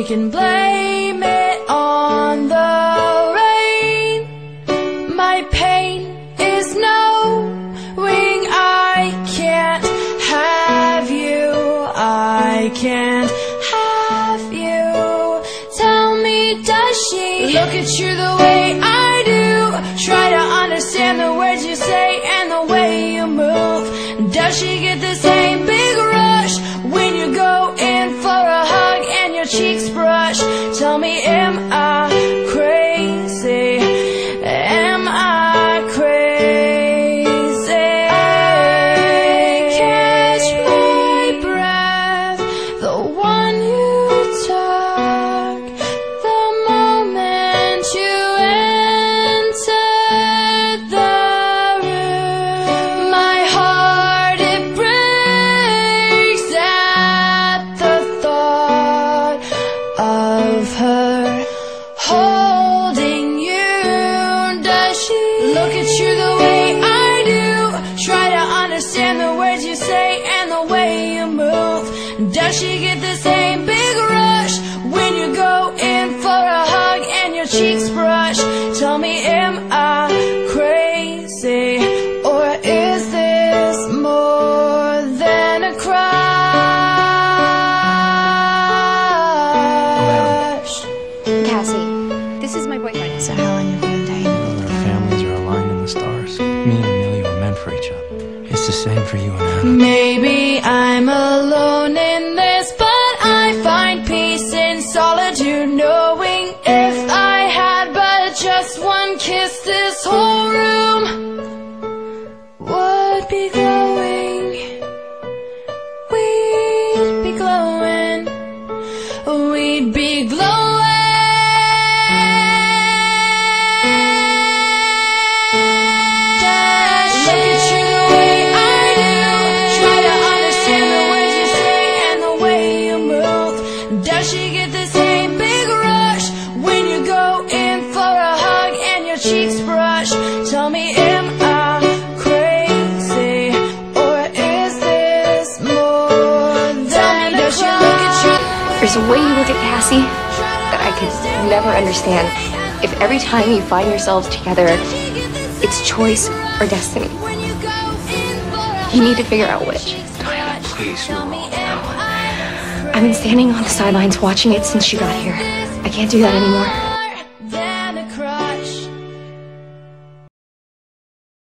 can blame it on the rain. My pain is knowing I can't have you. I can't have you. Tell me, does she look at you the way I do? Try to understand the words you say and the way you move. Does she get the same big rush when you go in for a hug and your cheeks brush? Tell me, am I crazy? Am I crazy? I catch my breath, the one you took, the moment you entered the room. My heart, it breaks at the thought of her holding you. Does she look at you the way I do? Try to understand the words you say and the way you move. Does she get the same big rush when you go in for a hug and your cheeks brush? Tell me, am I crazy, or is this more than a crush? Cassie, this is my boyfriend. So how long have you been dating? Our families are aligned in the stars. Me and Amelia are meant for each other. It's the same for you and Adam. Maybe I'm alone in this, but I find peace in solitude, knowing if I had but just one kiss, this whole room would be glowing. We'd be glowing. We'd be glowing. Look at you the way I do. Try to understand the words you say and the way you move. Does she get the same big rush when you go in for a hug and your cheeks brush? Tell me, am I crazy, or is this more than a crush? Does she look at you? There's a way you look at Cassie that I could never understand. If every time you find yourselves together, it's choice or destiny. You need to figure out which. Diana, please, no. I've been standing on the sidelines watching it since you got here. I can't do that anymore.